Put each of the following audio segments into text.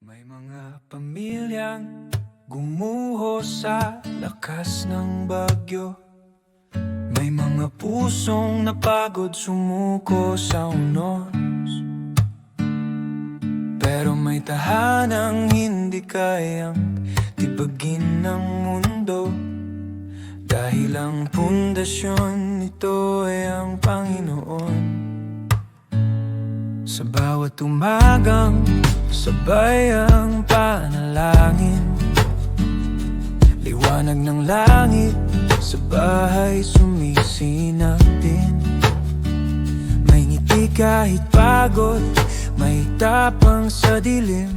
May mga pamilyang gumuho sa lakas ng bagyo. May mga pusong napagod sumuko sa unos. Pero may tahanang hindi kayang tibagin ng mundo, dahil ang pundasyon nito ay ang Panginoon. Sa bawat umagang sabay ang panalangin, liwanag ng langit sa bahay sumisinap din. May ngiti kahit pagod, may tapang sa dilim,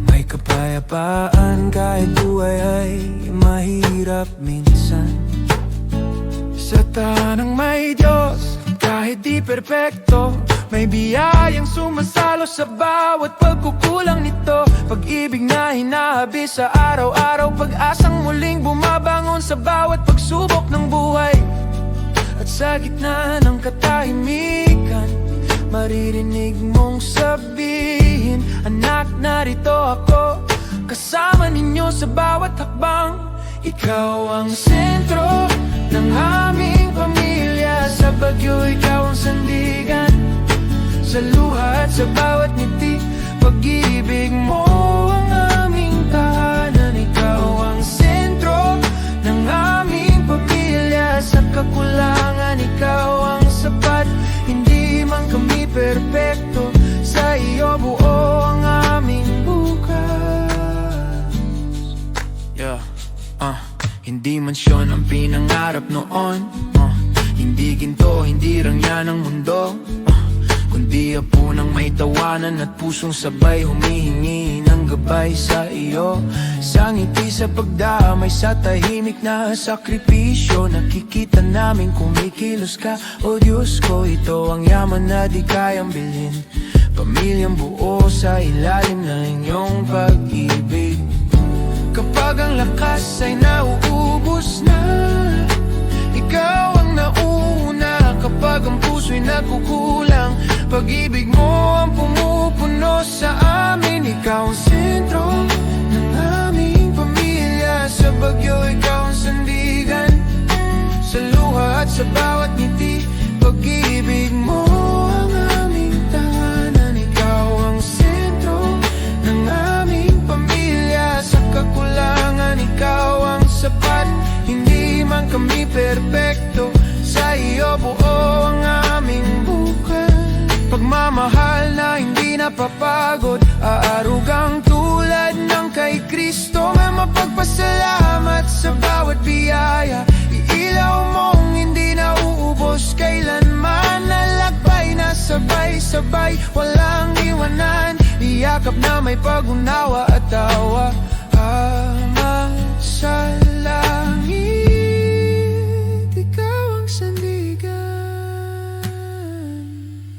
may kapayapaan kahit buhay ay mahirap minsan. Sa tanang may Diyos, kahit di perpekto, may biyayang sumasalo sa bawat pagkukulang nito. Pag-ibig na hinahabis sa araw-araw, pag-asang muling bumabangon sa bawat pagsubok ng buhay. At sa gitna ng katahimikan, maririnig mong sabihin, anak, narito ako, kasama ninyo sa bawat hakbang. Ikaw ang sentro ng aming pamilya, sa bagyo ikaw ang sandigan, sa luha at sa bawat ngiti, pag-ibig mo ang aming tahanan. Ikaw ang sentro ng aming pamilya, sa kakulangan ikaw ang sapat. Hindi man kami perpekto, sa iyo buo ang aming bukas. Hindi mansyon ang pinangarap noon, hindi ginto, hindi rangya ng mundo, kundi apo ng may tawanan at pusong sabay humihingi ng gabay sa iyo. Sa ngiti, sa pagdamay, sa tahimik na sakripisyo, nakikita namin kumikilos ka. O Diyos ko, ito ang yaman na di kayang bilhin, pamilyang buo sa ilalim ng iyong pag-ibig. Kapag ang lakas ay nauubos na, ikaw ang nauna. Kapag ang puso'y nagkukulang, pag-ibig mo ang pumupuno sa amin. Ikaw ang sentro ng aming pamilya, sa bagyo ikaw ang sandigan, sa luha at sa bawat ngiti, pag-ibig mo ang aming tahanan. Ikaw ang sentro ng aming pamilya, sa kakulangan ikaw ang sapat. Hindi man kami perpekto, sa iyo buo ang aming bukas. Pagmamahal na hindi napapagod, aarugang tulad ng kay Kristo. May mapagpasalamat sa bawat biyaya, iilaw mong hindi nauubos kailanman. Nalakbay na sabay-sabay, walang iwanan, iyakap na may pag-unawa at tawa. Ama sa langit, ikaw ang sandigan,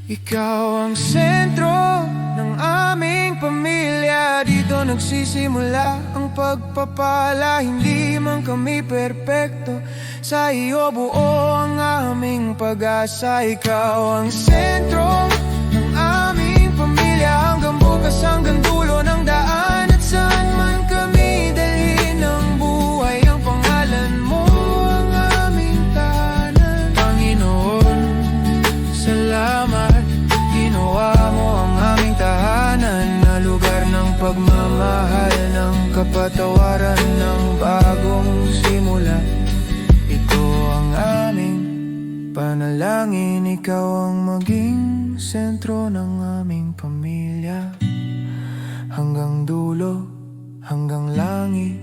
ikaw ang sentro ng aming pamilya. Dito nagsisimula ang pagpapala, hindi man kami perpekto, sa iyo buo ang aming pag-asa. Ikaw ang sentro ng aming pamilya, hanggang bukas, hanggang dulo ng daan, at saan man kami dalhin ng buhay, ang pangalan mo ang aming tahanan. Panginoon, salamat, ginawa mo ang aming tahanan na lugar ng pagmamahal, ng kapatawaran, ng bagong simula. Ito ang aming panalangin, ikaw ang maging sentro ng aming pamilya, hanggang dulo, hanggang langit.